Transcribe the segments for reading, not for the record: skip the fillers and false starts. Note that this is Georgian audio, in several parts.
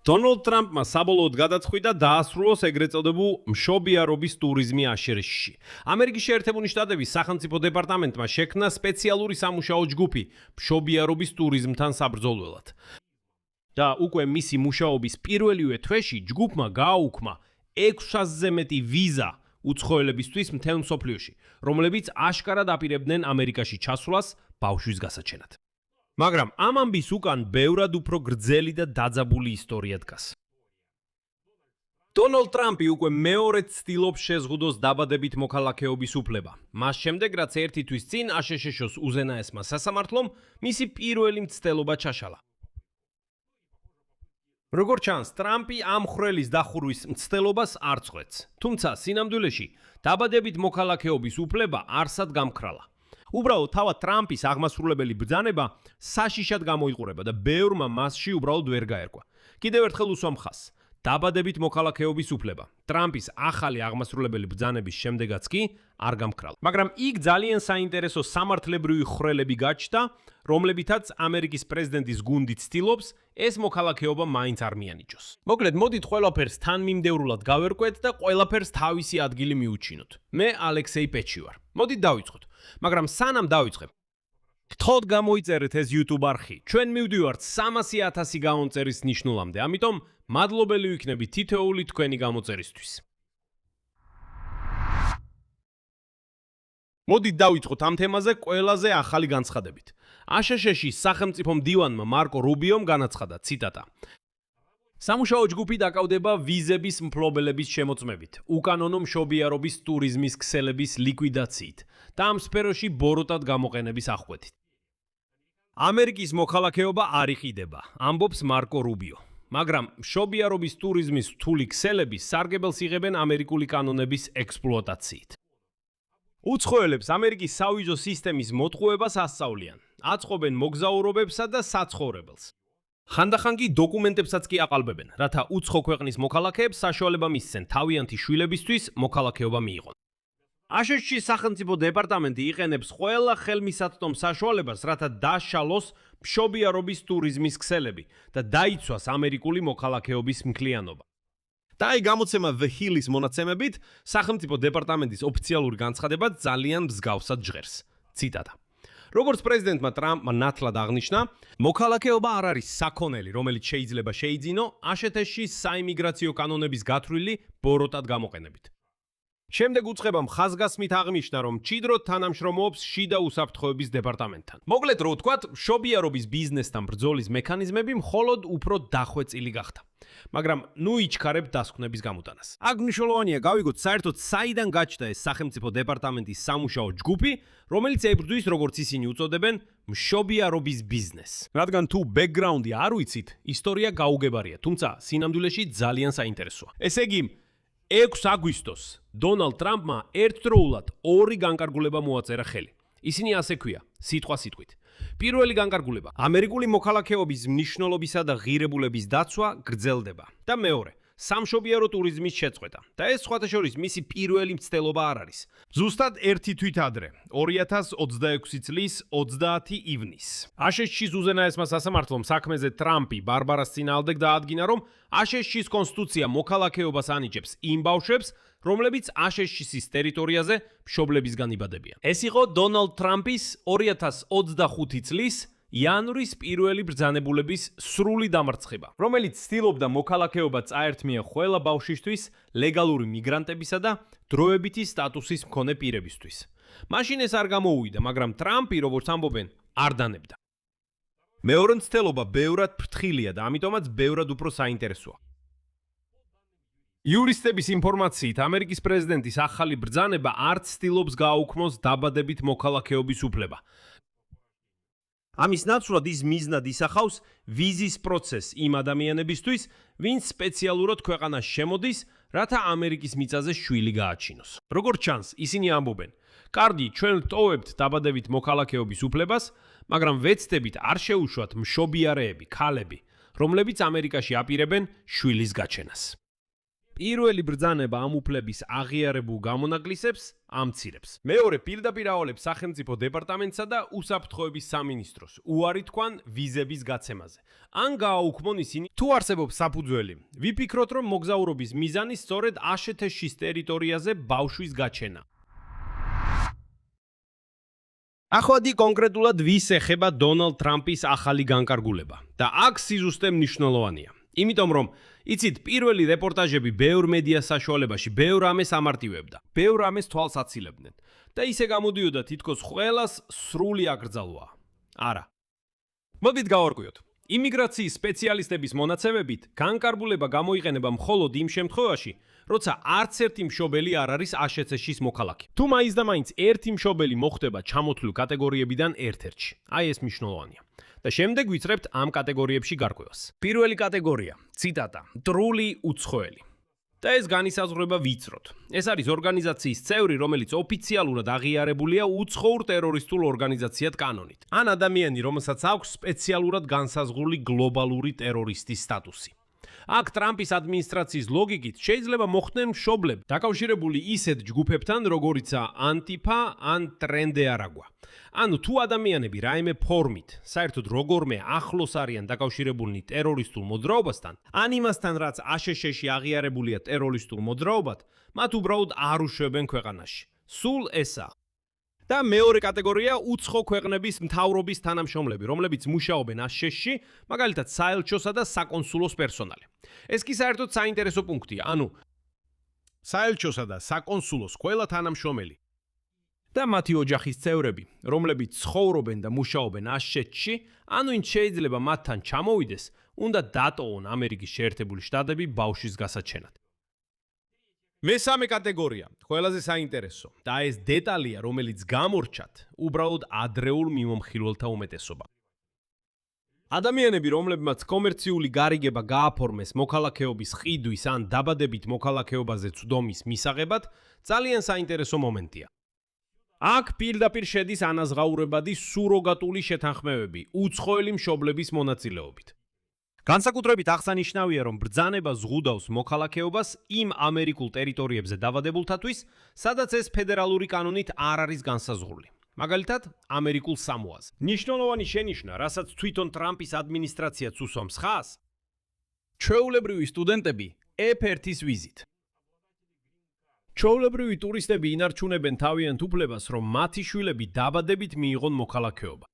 დონალდ ტრამპმა საბოლოოდ გადაწყვიტა დაასრულოს ეგრეთ წოდებულ მშობიარობის ტურიზმი აშერში. ამერიკის შეერთებული შტატების სახელმწიფო დეპარტამენტმა შექმნა სპეციალური სამუშაო ჯგუფი მშობიარობის ტურიზმთან საბრძოლველად. და უკვე მისი მუშაობის პირველივე თვეში ჯგუფმა გააუქმა 600-ზე მეტი ვიზა უცხოელებისთვის მთელ მსოფლიოში, რომლებიც აშკარად აპირებდნენ ამერიკაში ჩასვლას ბავშვის გასაჩენად. მაგრამ ამ ამბის უკან ბევრად უფრო გრძელი და დაძაბული ისტორია დგას. დონალდ ტრამპი უკვე მეორედ ცდილობს შეზღუდოს დაბადებით მოქალაქეობის უფლება. მას შემდეგ, რაც ერთი თვის წინ აშშ-ს უზენაესმა სასამართლომ მისი პირველი მცდელობა ჩაშალა. როგორც ჩანს, ტრამპი ამ ხვრელის დახურვის მცდელობას არ წყვეტს. თუმცა სინამდვილეში დაბადებით მოქალაქეობის უფლება არსად გამქრალა. უბრალოდ თავად ტრამპის აღმასრულებელი ბრძანება საშიშად გამოიყურება და ბევრმა მასში უბრალოდ ვერ გაერკვა. კიდევ ერთხელ უსვამ ხაზს. დაბადებით მოქალაქეობის უფლება. ტრამპის ახალი აღმასრულებელი ბრძანების შემდეგაც კი არ გამქრალა. მაგრამ იქ ძალიან საინტერესო სამართლებრივი ხვრელები გაჩნდა, რომლებითაც ამერიკის პრეზიდენტის გუნდი ცდილობს ეს მოქალაქეობა მაინც არ მიანიჭოს. მოკლედ, მოდით ყველაფერს თანმიმდევრულად გავერკვეთ და ყველაფერს თავისი ადგილი მიუჩინოთ. მე ალექსეი პეჩი ვარ. მოდით დავიწყოთ. მაგრამ სანამ დავიწყებ, გთხოვთ გამოიწერეთ ეს YouTube არხი. ჩვენ მივდივართ 300,000 გამომწერის ნიშნულამდე, ამიტომ მადლობელი ვიქნები თითოეული თქვენი გამოწერისთვის. მოდით დავიწყოთ ამ თემაზე ყველაზე ახალი განცხადებით. აშშ-ში სახელმწიფო მდივანმა მარკო რუბიომ განაცხადა, ციტატა: სამუშაო ჯგუფი დაკავდება ვიზების მფლობელების შემოწმებით, უკანონო მშობიარობის ტურიზმის ქსელების ლიკვიდაციით და ამ სფეროში ბოროტად გამოყენების აღკვეთით. ამერიკის მოქალაქეობა არ იყიდება, ამბობს მარკო რუბიო. მაგრამ მშობიარობის ტურიზმის რთული ქსელები სარგებელს იღებენ ამერიკული კანონების ექსპლუატაციით. უცხოელებს ამერიკის სავიზო სისტემის მოტყუებას ასწავლიან, აწყობენ მოგზაურობებსა და საცხოვრებელს. ხანდახან კი დოკუმენტებსაც კი აყალბებენ, რათა უცხო ქვეყნის მოქალაქეებს საშუალება მისცენ თავიანთი შვილებისთვის მოქალაქეობა მიიღონ. აშშ-ში სახელმწიფო დეპარტამენტი იყენებს ყველა ხელმისაწვდომ საშუალებას, რათა დაშალოს მშობიარობის ტურიზმის ქსელები და დაიცვას ამერიკული მოქალაქეობის მთლიანობა. და აი გამოცემა The Hill-ის მონაცემებით, სახელმწიფო დეპარტამენტის ოფიციალური განცხადება ძალიან მსგავსად ჟღერს. ციტატა: როგორც პრეზიდენტმა ტრამპმა ნათლად აღნიშნა, მოქალაქეობა არ არის საქონელი, რომელიც შეიძლება შეიძინო აშშ-ში საიმიგრაციო კანონების გათვლილი ბოროტად გამოყენებით. შემდეგ უწყებამ ხაზგასმით აღნიშნა, რომ მჭიდროდ თანამშრომლობს შიდა უსაფრთხოების დეპარტამენტთან. მოკლედ რო ვთქვათ, მშობიარობის ბიზნესთან ბრძოლის მექანიზმები მხოლოდ უფრო დახვეწილი გახდა. მაგრამ ნუ იჩქარებთ დასკვნების გამოტანას. აქ მნიშვნელოვანია გავიგოთ საერთოდ საიდან გაჩნდა ეს სახელმწიფო დეპარტამენტის სამუშაო ჯგუფი, რომელიც ებრძვის, როგორც ისინი უწოდებენ, მშობიარობის ბიზნესს. რადგან თუ ბექგრაუნდი არ ვიცით, ისტორია გაუგებარია, თუმცა სინამდვილეში ძალიან საინტერესოა. ესე იგი, 6 აგვისტოს დონალდ ტრამპმა ერთდროულად 2 განკარგულება მოაწერა ხელი. ისინი ასე ქვია, სიტყვა სიტყვით. პირველი განკარგულება: ამერიკული მოქალაქეობის მნიშვნელობისა და ღირებულების დაცვა გრძელდება. და მეორე: სამშობიარო ტურიზმის შეწყვეტა. და ეს სხვათა შორის მისი პირველი მცდელობა არ არის. ზუსტად ერთი თვით ადრე, 2026 წლის 30 ივნისს. აშშ-ში უზენაესმა სასამართლომ საქმეზე ტრამპი ბარბარას წინააღმდეგ დაადგინა, რომ აშშ-ის კონსტიტუცია მოქალაქეობას ანიჭებს იმ ბავშვებს, რომლებიც აშშ-ის ტერიტორიაზე მშობლებისგან იბადებიან. ეს იყო დონალდ ტრამპის 2025 წლის იანვრის პირველი ბრძანებულების სრული დამარცხება, რომელიც ცდილობდა მოქალაქეობა წაერთმია ყველა ბავშვისთვის ლეგალური მიგრანტებისა და დროებითი სტატუსის მქონე პირებისთვის. მაშინ ეს არ გამოუვიდა, მაგრამ ტრამპი, როგორც ამბობენ, არ დანებდა. მეორე მცდელობა ბევრად ფრთხილია და ამიტომაც ბევრად უფრო საინტერესოა. იურისტების ინფორმაციით, ამერიკის პრეზიდენტის ახალი ბრძანება არ ცდილობს გააუქმოს დაბადებით მოქალაქეობის უფლება. ამის ნაცვლად ის მიზნად ისახავს ვიზის პროცესს იმ ადამიანებისთვის, ვინც სპეციალურად ქვეყანას შემოდის, რათა ამერიკის მიწაზე შვილი გააჩინოს. როგორც ჩანს, ისინი ამბობენ: კარგი, ჩვენ ვტოვებთ დაბადებით მოქალაქეობის უფლებას, მაგრამ ვეცდებით არ შეუშვათ მშობიარეები, ქალები, რომლებიც ამერიკაში აპირებენ შვილის გაჩენას. პირველი ბრძანება ამ უფლების აღიარებულ გამონაკლისებს ამცირებს. მეორე პირდაპირ ავალებს სახელმწიფო დეპარტამენტსა და უსაფრთხოების სამინისტროს უარი თქვან ვიზების გაცემაზე. ან გააუქმონ ისინი, თუ არსებობს საფუძველი. ვიფიქროთ, რომ მოგზაურობის მიზანი სწორედ აშშ-ის ტერიტორიაზე ბავშვის გაჩენა. ახლა კონკრეტულად ვის ეხება დონალდ ტრამპის ახალი განკარგულება და აქ სიზუსტე მნიშვნელოვანია. იმიტომ რომ იცით პირველი რეპორტაჟები ბევრ მედია საშუალებაში ბევრ ამეს ამარტივებდა. ბევრ ამეს თვალს აცილებდნენ და ისე გამოდიოდა თითქოს ყველას სრული აკრძალვა. არა. მოდით გავარკვიოთ. იმიგრაციის სპეციალისტების მონაცემებით განკარგულება გამოიყენება მხოლოდ იმ შემთხვევაში, როცა არც ერთი მშობელი არ არის აშშ-ის მოქალაქე. თუ მაინც და მაინც ერთი მშობელი მოხდება ჩამოთვლილ კატეგორიებიდან ერთ-ერთში. აი ეს მნიშვნელოვანია. და შემდეგ ვიწრებთ ამ კატეგორიებში გარკვევას. პირველი კატეგორია, ციტატა, მტრული უცხოელი. და ეს განისაზღვრება ვიწროდ. ეს არის ორგანიზაციის წევრი, რომელიც ოფიციალურად აღიარებულია უცხოურ ტერორისტულ ორგანიზაციად კანონით. ან ადამიანი, რომელსაც აქვს სპეციალურად განსაზღვრული გლობალური ტერორისტის სტატუსი. აქ ტრამპის ადმინისტრაციის ლოგიკით შეიძლება მოხდნენ მშობლები დაკავშირებული ისეთ ჯგუფებთან, როგორიცაა ანტიფა ან ტრენდე არაგვა. ანუ თუ ადამიანები რაიმე ფორმით, საერთოდ როგორმე ახლოს არიან დაკავშირებულნი ტერორისტულ მოძრაობასთან, ან იმასთან, რაც აშშ-ში აღიარებულია ტერორისტულ მოძრაობად, მათ უბრალოდ არ უშვებენ ქვეყანაში. სულ ესაა. და მეორე კატეგორია უცხო ქვეყნების მთავრობის თანამშრომლები, რომლებიც მუშაობენ აშშ-ში, მაგალითად საელჩოსა და საკონსულოს პერსონალი. ეს კი საერთოდ საინტერესო პუნქტია, ანუ საელჩოსა და საკონსულოს ყველა თანამშრომელი და მათი ოჯახის წევრები, რომლებიც ცხოვრობენ და მუშაობენ აშშ-ში, ანუ ვინც შეიძლება მათთან ჩამოვიდეს, უნდა დატოვონ ამერიკის შეერთებული შტატები ბავშვის გასაჩენად. მესამე კატეგორია, ყველაზე საინტერესო და ეს დეტალია, რომელიც გამორჩათ, უბრალოდ ადრეულ მიმომხილველთა უმეტესობა. ადამიანები, რომლებმაც კომერციული გარიგება გააფორმეს მოქალაქეობის ყიდვის ან დაბადებით მოქალაქეობაზე ცდომის მისაღებად, ძალიან საინტერესო მომენტია. აქ პირდაპირ შედის ანაზღაურებადი სუროგატული შეთანხმებები უცხოელი მშობლების მონაწილეობით. განსაკუთრებით აღსანიშნავია, რომ ბრძანება ზღუდავს მოქალაქეობას იმ ამერიკულ ტერიტორიებზე დაბადებულთათვის, სადაც ეს ფედერალური კანონით არ არის განსაზღვრული. მაგალითად, ამერიკულ სამოაზე. ნიშნულოვანი შენიშვნა, რასაც თვითონ ტრამპის ადმინისტრაციაც უსვამს ხაზს, ჩვეულებრივი სტუდენტები F1-ის ვიზით. ჩვეულებრივი ტურისტები ინარჩუნებენ თავიანთ უფლებას, რომ მათი შვილები დაბადებით მიიღონ მოქალაქეობა.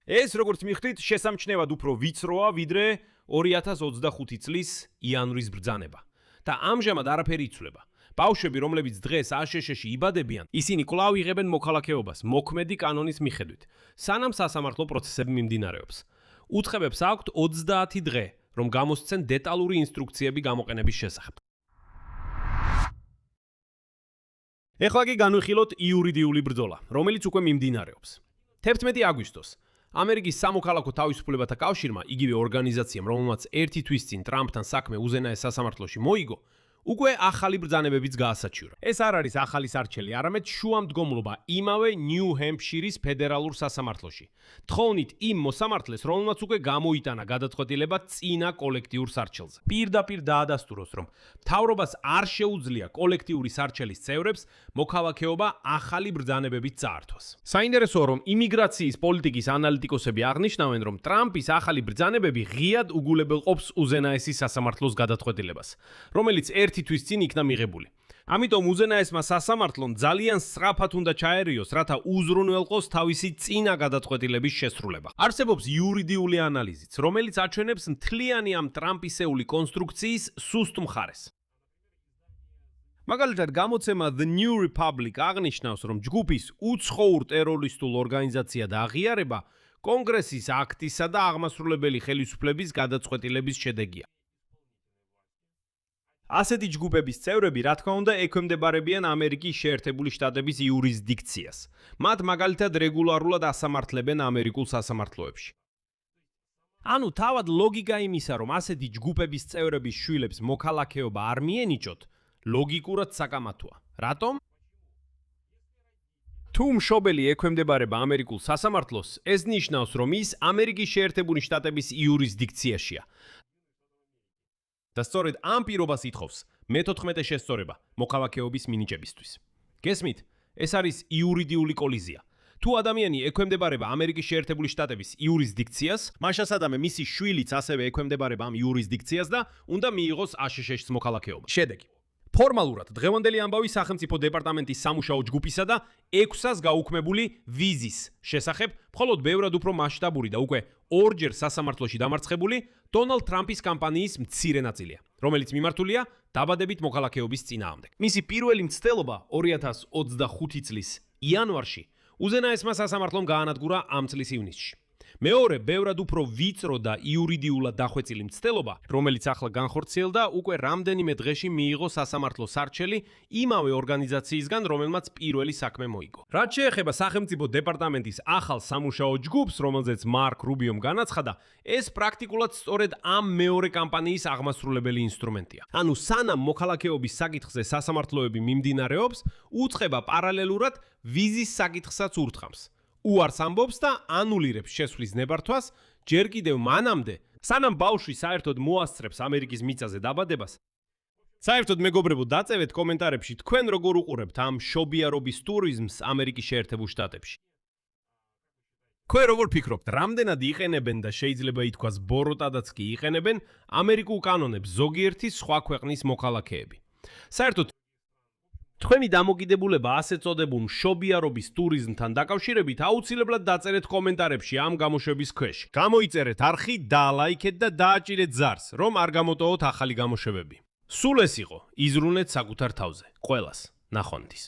ეს, როგორც მიხვდით, შესამჩნევად უფრო ვიწროა, ვიდრე 2025 წლის იანვრის ბრძანება. და ამჟამად არაფერი იცვლება. ბავშვები, რომლებიც დღეს აშშ-ში იბადებიან, ისინი კვლავ იღებენ მოქალაქეობას მოქმედი კანონის მიხედვით, სანამ სასამართლო პროცესები მიმდინარეობს. უწყებებს აქვთ 30 დღე, რომ გამოსცენ დეტალური ინსტრუქციები გამოყენების შესახებ. ეხლა კი განვიხილოთ იურიდიული ბრძოლა, რომელიც უკვე მიმდინარეობს. 11 აგვისტოს ამერიკის სამოქალაქო თავისუფლებათა კავშირმა, იგივე ორგანიზაციამ, რომელმაც ერთი თვის წინ ტრამპთან საქმე უზენაეს სასამართლოში მოიგო, უკვე ახალი ბრძანებებიც გაასაჩივრა. ეს არ არის ახალი სარჩელი, არამედ შუამდგომლობა იმავე ნიუ-ჰემპშირის ფედერალურ სასამართლოში. თხოვნით იმ მოსამართლეს, რომელმაც უკვე გამოიტანა გადაწყვეტილება წინა კოლექტიურ სარჩელზე. პირდაპირ დაადასტუროს, რომ მთავრობას არ შეუძლია კოლექტიური სარჩელის წევრებს მოქალაქეობა ახალი ბრძანებებით წაართვას. საინტერესოა, რომ იმიგრაციის პოლიტიკის ანალიტიკოსები აღნიშნავენ, რომ ტრამპის ახალი ბრძანებები ღიად უგულებელყოფს უზენაესის სასამართლოს გადაწყვეტილებას, რომელიც ერთი თვის წინ იქნა მიღებული. ამიტომ უზენაესმა სასამართლომ ძალიან სწრაფად უნდა ჩაერიოს, რათა უზრუნველყოს თავისი წინა გადაწყვეტილების შესრულება. არსებობს იურიდიული ანალიზიც, რომელიც აჩვენებს მთლიანი ამ ტრამპისეული კონსტრუქციის სუსტ მხარეს. მაგალითად, გამოცემა The New Republic აღნიშნავს, რომ ჯგუფის უცხოურ ტერორისტულ ორგანიზაციად აღიარება კონგრესის აქტისა და აღმასრულებელი ხელისუფლების გადაწყვეტილების შედეგია. ასეთი ჯგუფების წევრები, რა თქმა უნდა, ექვემდებარებიან ამერიკის შეერთებული შტატების იურისდიქციას. მათ მაგალითად რეგულარულად ასამართლებენ ამერიკულ სასამართლოებში. ანუ თავად ლოგიკა იმისა, რომ ასეთი ჯგუფების წევრების შვილებს მოქალაქეობა არ მიენიჭოთ, ლოგიკურად საკამათოა. რატომ? თუ მშობელი ექვემდებარება ამერიკულ სასამართლოს, ეს ნიშნავს, რომ ის ამერიკის შეერთებული შტატების იურისდიქციაშია. და სწორედ ამ პირობას ითხოვს მე-14 შესწორება მოქალაქეობის მინიჭებისთვის. გესმით? ეს არის იურიდიული კოლიზია. თუ ადამიანი ექვემდებარება ამერიკის შეერთებული შტატების იურისდიქციას, მაშ სადამე მისი შვილიც ასევე ექვემდებარება ამ იურისდიქციას და უნდა მიიღოს აშშ-ის მოქალაქეობა. შედეგი. ფორმალურად დღევანდელი ამბავი სახელმწიფო დეპარტამენტის სამუშაო ჯგუფისა და 600-ს გაუქმებული ვიზის შესახებ, მხოლოდ ბევრად უფრო მასშტაბური და უკვე ორჯერ სასამართლოში დამარცხებული დონალდ ტრამპის კამპანიის მცირე ნაწილია, რომელიც მიმართულია დაბადებით მოქალაქეობის წინააღმდეგ. მისი პირველი მცდელობა 2025 წლის იანვარში უზენაესმა სასამართლომ გაანადგურა ამ წლის ივნისში. მეორე, ბევრად უფრო ვიწრო და იურიდიულად დახვეწილი მცდელობა, რომელიც ახლა განხორციელდა, უკვე რამდენიმე დღეში მიიღო სასამართლოს არჩელი იმავე ორგანიზაციისგან, რომელმაც პირველი საქმე მოიგო. რაც შეეხება სახელმწიფო დეპარტამენტის ახალ სამუშაო ჯგუფს, რომელზეც მარკ რუბიომ განაცხადა, ეს პრაქტიკულად სწორედ ამ მეორე კამპანიის აღმასრულებელი ინსტრუმენტია. ანუ სანამ მოქალაქეობის საკითხზე სასამართლოები მიმდინარეობს, უწყება პარალელურად ვიზის საკითხსაც ურთხავს. უარს ამბობს და ანულირებს შესვლის ნებართვას ჯერ კიდევ მანამდე, სანამ ბავშვი საერთოდ მოასწრებს ამერიკის მიწაზე დაბადებას. საერთოდ მეგობრებო, დაწევეთ კომენტარებში თქვენ როგორ უყურებთ ამ მშობიარობის ტურიზმს ამერიკის შეერთებულ შტატებში. თქვენ როგორ ფიქრობთ, რამდენად იყენებენ და შეიძლება ითქვას ბოროტადაც კი იყენებენ ამერიკულ კანონებს ზოგიერთი სხვა ქვეყნის მოქალაქეები. საერთოდ თქვენი დამოკიდებულება ასე წოდებულ მშობიარობის ტურიზმთან დაკავშირებით აუცილებლად დაწერეთ კომენტარებში ამ გამოშვების ქვეშ. გამოიწერეთ არხი, დაალაიქეთ და დააჭირეთ ზარს, რომ არ გამოტოვოთ ახალი გამოშვებები. სულ ეს იყო, იზრუნეთ საკუთარ თავზე. ყველას ნახვამდის.